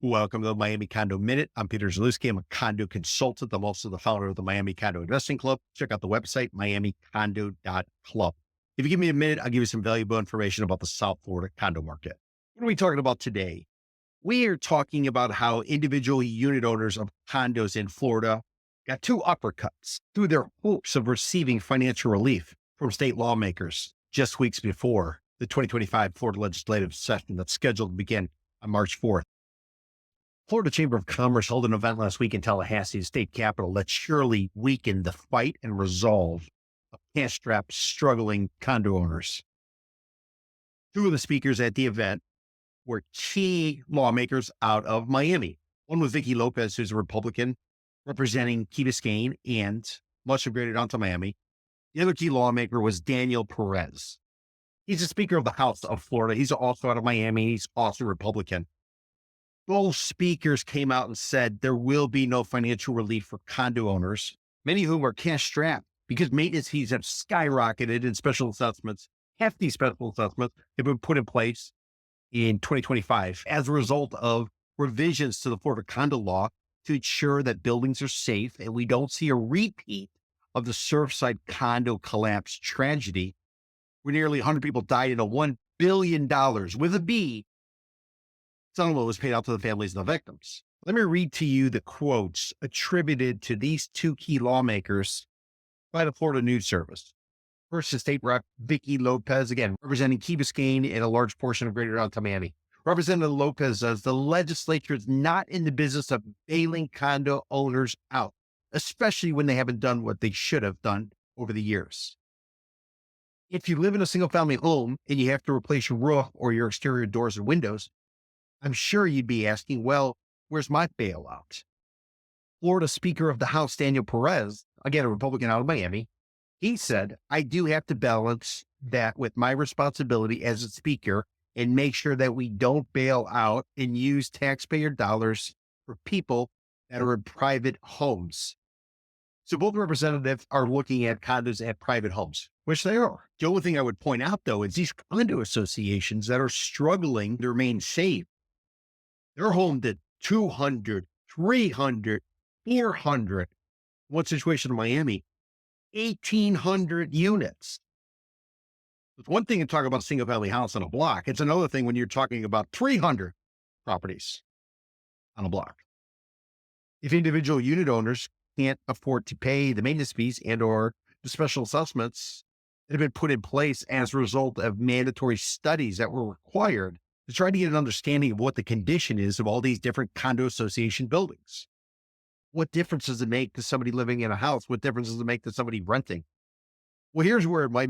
Welcome to the Miami Condo Minute. I'm Peter Zalewski. I'm a condo consultant. I'm also the founder of the Miami Condo Investing Club. Check out the website, miamicondo.club. If you give me a minute, I'll give you some valuable information about the South Florida condo market. What are we talking about today? We are talking about how individual unit owners of condos in Florida got two uppercuts through their hopes of receiving financial relief from state lawmakers just weeks before the 2025 Florida legislative session that's scheduled to begin on March 4th. Florida Chamber of Commerce held an event last week in Tallahassee, the state capital, that surely weakened the fight and resolve of cash-strapped, struggling condo owners. Two of the speakers at the event were key lawmakers out of Miami. One was Vicky Lopez, who's a Republican representing Key Biscayne and much of Greater Downtown Miami. The other key lawmaker was Daniel Perez. He's the Speaker of the House of Florida. He's also out of Miami. He's also Republican. Both speakers came out and said there will be no financial relief for condo owners, many of whom are cash strapped because maintenance fees have skyrocketed and special assessments, hefty special assessments have been put in place in 2025 as a result of revisions to the Florida condo law to ensure that buildings are safe and we don't see a repeat of the Surfside condo collapse tragedy where nearly 100 people died and a $1 billion with a B settlement was paid out to the families of the victims. Let me read to you the quotes attributed to these two key lawmakers by the Florida News Service. First, the state rep, Vicky Lopez, again, representing Key Biscayne and a large portion of Greater Downtown Miami. Representative Lopez says the legislature is not in the business of bailing condo owners out, especially when they haven't done what they should have done over the years. If you live in a single-family home and you have to replace your roof or your exterior doors and windows, I'm sure you'd be asking, well, where's my bailout? Florida Speaker of the House, Daniel Perez, again, a Republican out of Miami, he said, I do have to balance that with my responsibility as a speaker and make sure that we don't bail out and use taxpayer dollars for people that are in private homes. So both representatives are looking at condos at private homes, which they are. The only thing I would point out, though, is these condo associations that are struggling to remain safe, they're home to 200, 300, 400. One situation in Miami, 1,800 units. It's one thing to talk about a single family house on a block. It's another thing when you're talking about 300 properties on a block. If individual unit owners can't afford to pay the maintenance fees and or the special assessments that have been put in place as a result of mandatory studies that were required to try to get an understanding of what the condition is of all these different condo association buildings. What difference does it make to somebody living in a house? What difference does it make to somebody renting? Well, here's where it might